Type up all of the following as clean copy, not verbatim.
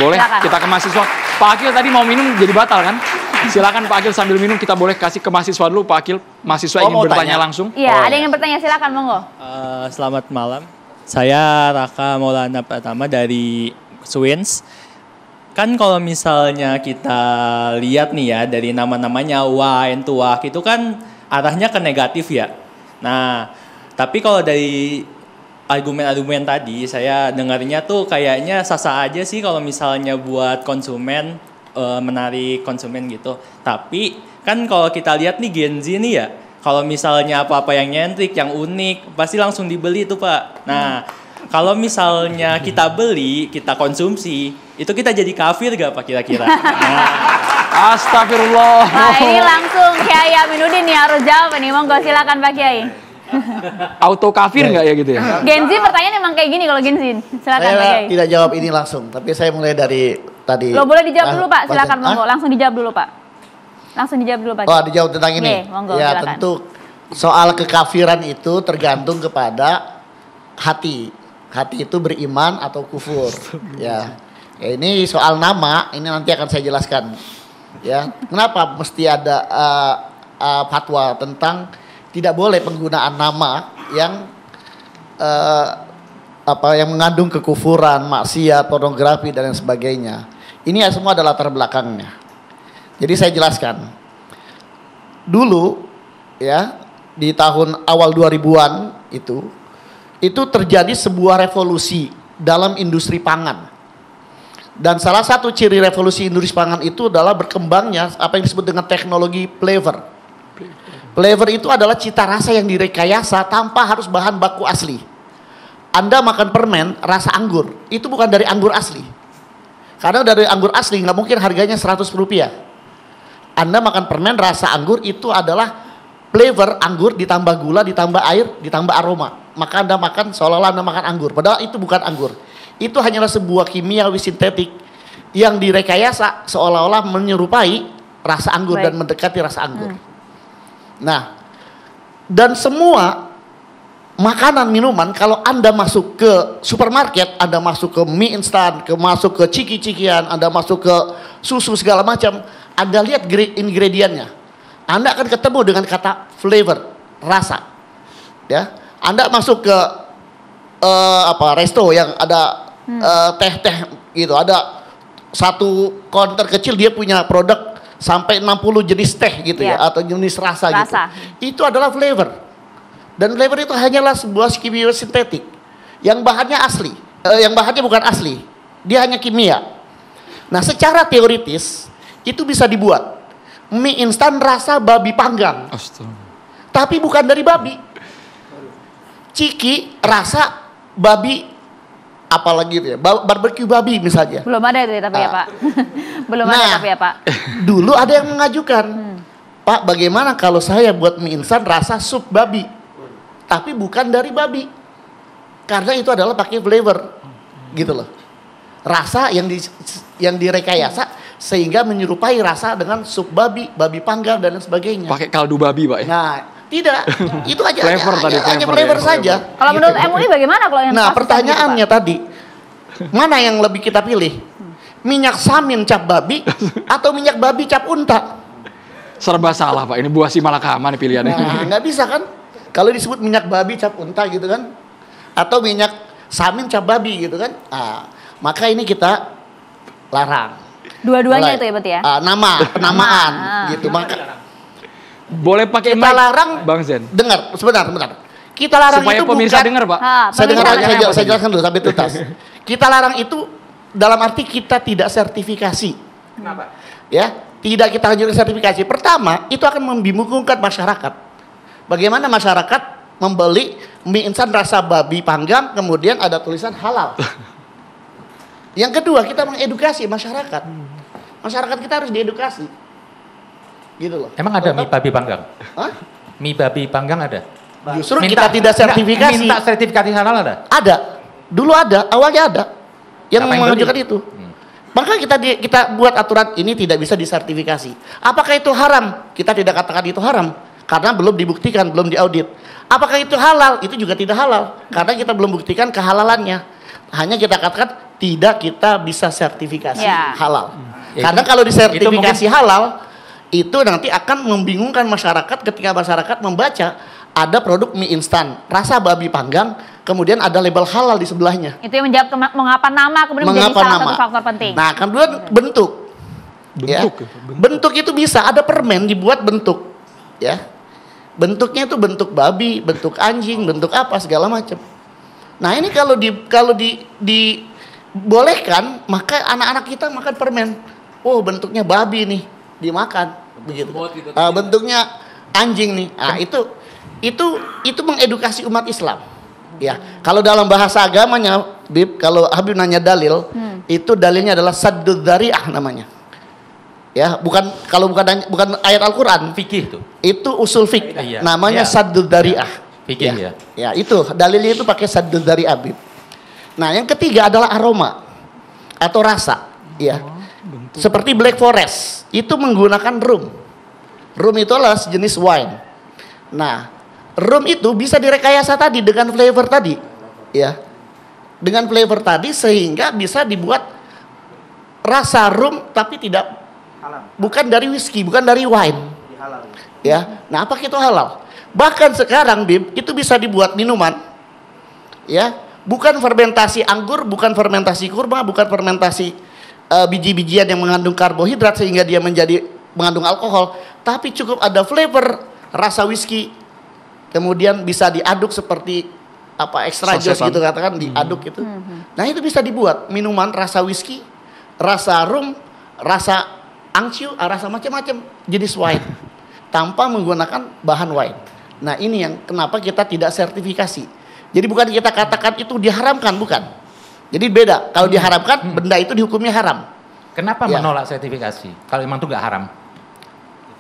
Boleh, silakan. kita ke mahasiswa. Pak Akil tadi mau minum jadi batal kan? Silakan Pak Akil sambil minum, kita boleh kasih ke mahasiswa dulu. Pak Akil, mahasiswa ingin bertanya langsung. Iya, ada yang ingin bertanya, silakan monggo. Selamat malam. Saya Raka Maulana Pratama dari Swins. Kan kalau misalnya kita lihat nih ya dari nama-namanya wine, tuak itu kan arahnya ke negatif ya. Nah, tapi kalau dari argumen-argumen tadi saya dengarnya tuh kayaknya sah-sah aja sih kalau misalnya buat konsumen, menarik konsumen gitu. Tapi kan kalau kita lihat nih Gen Z nih ya, kalau misalnya apa-apa yang nyentrik, yang unik pasti langsung dibeli tuh Pak. Nah, kalau misalnya kita beli, kita konsumsi, itu kita jadi kafir gak Pak kira-kira? Nah. Astagfirullah. Nah, ini langsung Kiai Aminuddin nih harus jawab nih. Monggo silakan Pak Kiai. Auto kafir nggak ya gitu ya? Gen Z pertanyaan emang kayak gini kalau Gen Z. Silakan Pak Kiai. Saya tidak jawab ini langsung, tapi saya mulai dari tadi. Lo boleh dijawab dulu Pak, silakan monggo. Langsung dijawab dulu Pak. Langsung dijawab dulu Pak. Oh, dijawab tentang ini. Oke, monggo, ya, silakan. tentu soal kekafiran itu tergantung kepada hati. Hati itu beriman atau kufur. Ya. Ya, ini soal nama, ini nanti akan saya jelaskan. Ya, kenapa mesti ada fatwa tentang tidak boleh penggunaan nama yang yang mengandung kekufuran, maksiat, pornografi dan lain sebagainya. Ini semua adalah latar belakangnya. Jadi saya jelaskan. Dulu ya, di tahun awal 2000-an itu terjadi sebuah revolusi dalam industri pangan. Dan salah satu ciri revolusi industri pangan itu adalah berkembangnya apa yang disebut dengan teknologi flavor. Flavor itu adalah cita rasa yang direkayasa tanpa harus bahan baku asli. Anda makan permen rasa anggur, itu bukan dari anggur asli. Karena dari anggur asli nggak mungkin harganya 100 rupiah. Anda makan permen rasa anggur itu adalah flavor anggur ditambah gula, ditambah air, ditambah aroma. Maka Anda makan seolah-olah Anda makan anggur. Padahal itu bukan anggur. Itu hanyalah sebuah kimiawi sintetik yang direkayasa seolah-olah menyerupai rasa anggur dan mendekati rasa anggur. Nah, dan semua makanan minuman kalau Anda masuk ke supermarket, Anda masuk ke mie instan, masuk ke ciki-cikian, Anda masuk ke susu segala macam, Anda lihat ingredientnya. Anda akan ketemu dengan kata flavor, rasa. Ya, Anda masuk ke resto yang ada teh-teh gitu, ada satu counter kecil dia punya produk sampai 60 jenis teh gitu ya, atau jenis rasa gitu. Itu adalah flavor. Dan flavor itu hanyalah sebuah kimia sintetik yang bahannya asli, yang bahannya bukan asli, dia hanya kimia. Nah, secara teoritis itu bisa dibuat mie instan rasa babi panggang. Tapi bukan dari babi. Ciki rasa babi apalagi itu ya, barbecue babi misalnya. Belum ada itu ya tapi ya Pak. Belum ada tapi ya Pak. Dulu ada yang mengajukan, Pak bagaimana kalau saya buat mie instan rasa sup babi, tapi bukan dari babi, karena itu adalah pakai flavor, gitu loh. Rasa yang direkayasa sehingga menyerupai rasa dengan sup babi, babi panggang dan lain sebagainya. Pakai kaldu babi Pak ya? Nah, tidak, itu aja flavor tadi, hanya flavor saja. Kalau menurut MUI bagaimana kalau yang pertanyaannya tadi, mana yang lebih kita pilih? Minyak samin cap babi atau minyak babi cap unta? Serba salah Pak, ini buah si malakama nih pilihannya. Nah, nggak bisa kan? Kalau disebut minyak babi cap unta gitu kan? Atau minyak samin cap babi gitu kan? Nah, maka ini kita larang. Dua-duanya itu ya berarti ya? Penamaan gitu. Maka boleh pakai kita larang, Bang Zen. Dengar, sebentar. Kita larang supaya itu pemirsa bukan, dengar Pak. Saya jelaskan dulu sampai tuntas. Kita larang itu dalam arti kita tidak sertifikasi. Kenapa? Ya, tidak kita hancurkan sertifikasi. Pertama, itu akan membingungkan masyarakat. Bagaimana masyarakat membeli mie instan rasa babi panggang kemudian ada tulisan halal. Yang kedua, kita mengedukasi masyarakat. Masyarakat kita harus diedukasi. Gitu loh. Emang ada mie babi panggang? Hah? Mie babi panggang ada? Justru kita tidak sertifikasi. Minta sertifikasi halal ada? Ada. Dulu ada, awalnya ada. Yang menunjukkan itu. Maka kita buat aturan ini tidak bisa disertifikasi. Apakah itu haram? Kita tidak katakan itu haram. Karena belum dibuktikan, belum diaudit. Apakah itu halal? Itu juga tidak halal. Karena kita belum buktikan kehalalannya. Hanya kita katakan tidak kita bisa sertifikasi Ya. halal. Ya, Karena itu- kalau disertifikasi itu mungkin- halal itu nanti akan membingungkan masyarakat ketika masyarakat membaca ada produk mie instan rasa babi panggang, kemudian ada label halal di sebelahnya. Itu yang menjawab mengapa nama kemudian menjadi Mengapa salah nama? satu faktor penting. Nah, kemudian bentuk. Ya. Bentuk. Bentuk itu bisa ada permen dibuat bentuk, ya. Bentuknya itu bentuk babi, bentuk anjing, bentuk apa segala macam. Nah, ini kalau dibolehkan, maka anak-anak kita makan permen. Oh, bentuknya babi nih, dimakan begitu. Bentuknya anjing nih. Ah, itu mengedukasi umat Islam. Ya, kalau dalam bahasa agamanya, Bib, kalau Habib nanya dalil, itu dalilnya adalah saddud dzari'ah namanya. Ya, bukan ayat Al-Qur'an. Fikih itu. Itu usul fiqh. Iya. Namanya Iya. saddud dzari'ah. Fikih ya. Ya, itu dalilnya itu pakai saddud dzari'ah, Bib. Nah, yang ketiga adalah aroma atau rasa, ya. Seperti Black Forest, itu menggunakan rum. Rum itu adalah sejenis wine. Nah, rum itu bisa direkayasa tadi dengan flavor tadi, ya. Dengan flavor tadi sehingga bisa dibuat rasa rum tapi tidak bukan dari whisky, bukan dari wine. Ya. Nah, apa itu halal? Bahkan sekarang, Bib, itu bisa dibuat minuman. Ya, bukan fermentasi anggur, bukan fermentasi kurma, bukan fermentasi biji-bijian yang mengandung karbohidrat sehingga dia menjadi mengandung alkohol, tapi cukup ada flavor rasa whisky, kemudian bisa diaduk seperti apa extra jus Sasetan. gitu katakan diaduk gitu. Nah, itu bisa dibuat minuman rasa whisky, rasa rum, rasa angciu, rasa macam-macam jenis wine tanpa menggunakan bahan wine. Nah, ini yang kenapa kita tidak sertifikasi. Jadi bukan kita katakan itu diharamkan, bukan. Jadi beda. Kalau diharamkan, benda itu dihukumnya haram. Kenapa Ya. menolak sertifikasi? Kalau emang itu nggak haram.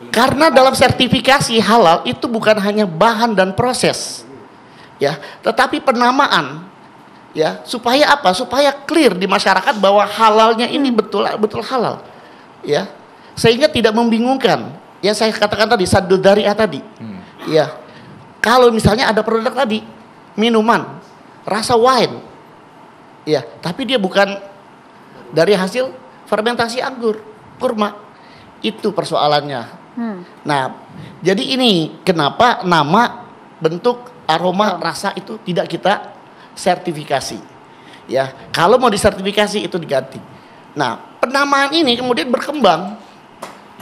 Karena dalam sertifikasi halal itu bukan hanya bahan dan proses, ya, tetapi penamaan, ya, supaya apa? Supaya clear di masyarakat bahwa halalnya ini betul halal, ya, sehingga tidak membingungkan. Yang saya katakan tadi, saddud dzari'ah tadi, ya. Kalau misalnya ada produk tadi minuman rasa wine, ya, tapi dia bukan dari hasil fermentasi anggur, kurma, itu persoalannya. Nah, jadi ini kenapa nama, bentuk, aroma, rasa itu tidak kita sertifikasi. Ya, kalau mau disertifikasi itu diganti. Nah, penamaan ini kemudian berkembang.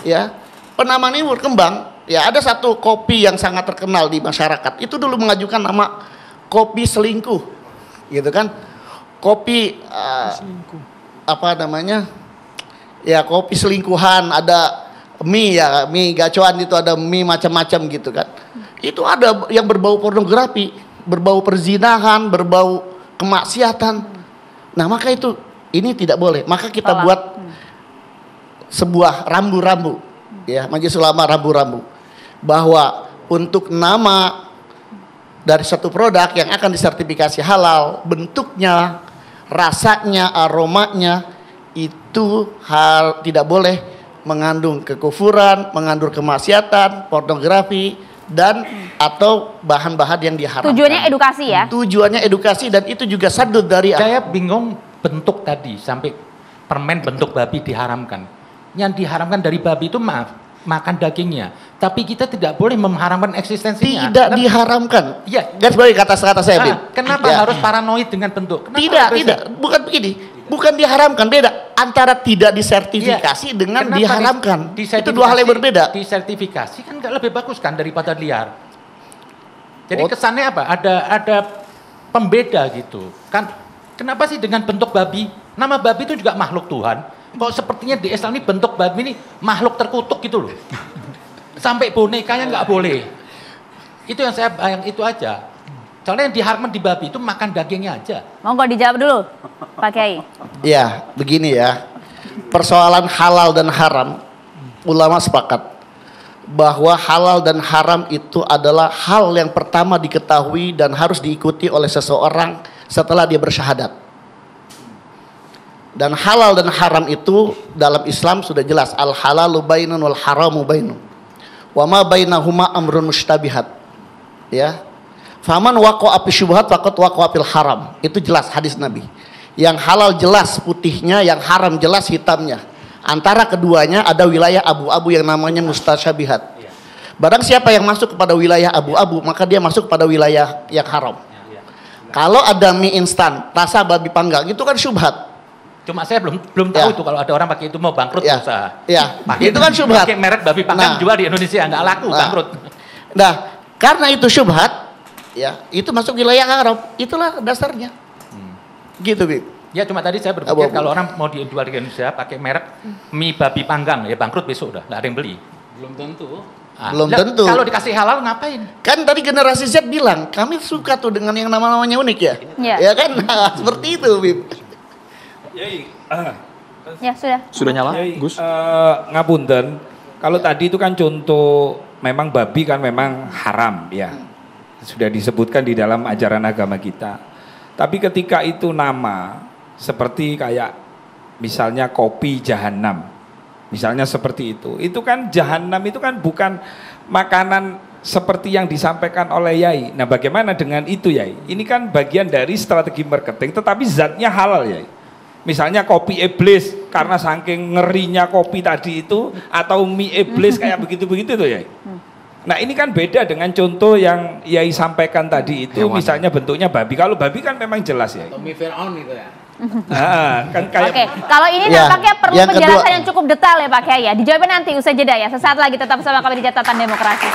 Ya, penamaan ini berkembang. Ya, ada satu kopi yang sangat terkenal di masyarakat. Itu dulu mengajukan nama kopi selingkuh, gitu kan? Kopi apa namanya? Ya, kopi selingkuhan. Ada mie, ya, mie gacoan itu, ada mie macam-macam gitu kan. Itu ada yang berbau pornografi, berbau perzinahan, berbau kemaksiatan. Nah, maka itu ini tidak boleh. Maka kita buat sebuah rambu-rambu, ya, Majelis Ulama rambu-rambu, bahwa untuk nama dari satu produk yang akan disertifikasi halal, bentuknya, rasanya, aromanya itu tidak boleh mengandung kekufuran, mengandung kemaksiatan, pornografi, dan atau bahan-bahan yang diharamkan. Tujuannya edukasi ya? Tujuannya edukasi, dan itu juga saddud dzari'ah. Saya bingung bentuk tadi sampai permen bentuk babi diharamkan. Yang diharamkan dari babi itu maaf, makan dagingnya. Tapi kita tidak boleh mengharamkan eksistensinya. Tidak diharamkan. Iya. Kan sebagai kata-kata saya, Bib. Kenapa Ya. harus paranoid dengan bentuk? Kenapa Tidak, bukan begini. Bukan diharamkan, beda antara tidak disertifikasi dengan Kenapa diharamkan. disertifikasi- Itu dua hal yang berbeda. Disertifikasi kan nggak lebih bagus kan daripada liar. Jadi Oh. kesannya apa? Ada pembeda gitu. Kan kenapa sih dengan bentuk babi? Nama babi itu juga makhluk Tuhan. Kok sepertinya di Islam ini bentuk babi ini makhluk terkutuk gitu loh. Sampai bonekanya nggak boleh. Itu yang saya bayang itu aja. Soalnya yang diharamkan di babi itu makan dagingnya aja. Monggo dijawab dulu, Pak Kiai. Ya, begini ya. Persoalan halal dan haram, ulama sepakat bahwa halal dan haram itu adalah hal yang pertama diketahui dan harus diikuti oleh seseorang setelah dia bersyahadat. Dan halal dan haram itu dalam Islam sudah jelas, al halalu bainun wal haramu bainun. Wa ma bainahuma amrun mustabihat. Ya. Faman waqa'a fi syubhat faqad waqa'a fil haram. Itu jelas hadis Nabi. Yang halal jelas putihnya, yang haram jelas hitamnya. Antara keduanya ada wilayah abu-abu yang namanya mustasyabihat. Barang siapa yang masuk kepada wilayah abu-abu, maka dia masuk kepada wilayah yang haram. Kalau ada mie instan rasa babi panggang itu kan syubhat. Cuma saya belum tahu itu kalau ada orang pakai itu mau bangkrut usaha. Ya, itu kan syubhat. Pakai merek babi panggang jual di Indonesia nggak laku, bangkrut. Nah, karena itu syubhat, ya itu masuk wilayah haram. Itulah dasarnya. Gitu, Bib. Ya cuma tadi saya berpikir kalau orang mau dijual di Indonesia pakai merek mie babi panggang ya bangkrut besok udah nggak ada yang beli. Belum tentu. Belum tentu. Kalau dikasih halal ngapain? Kan tadi generasi Z bilang kami suka tuh dengan yang nama-namanya unik ya. Iya. Ya kan nah, seperti itu, Bib. Ya sudah. Sudah nyala, Gus? Ngapunten, kalau tadi itu kan contoh memang babi kan memang haram ya. Sudah disebutkan di dalam ajaran agama kita. Tapi ketika itu nama seperti kayak misalnya kopi jahanam. Misalnya seperti itu kan jahanam itu kan bukan makanan seperti yang disampaikan oleh Yai. Nah bagaimana dengan itu Yai? Ini kan bagian dari strategi marketing tetapi zatnya halal Yai. Misalnya kopi iblis karena saking ngerinya kopi tadi itu atau mie iblis kayak begitu-begitu tuh Yai. Nah ini kan beda dengan contoh yang Yai sampaikan tadi itu misalnya bentuknya babi. Kalau babi kan memang jelas Yai. Tommy Fir'aun itu ya. Kan kayak Oke, kalau ini nampaknya perlu penjelasan yang cukup detail ya Pak Kiai ya. Dijawabnya nanti usai jeda ya. Sesaat lagi tetap bersama kami di Catatan Demokrasi.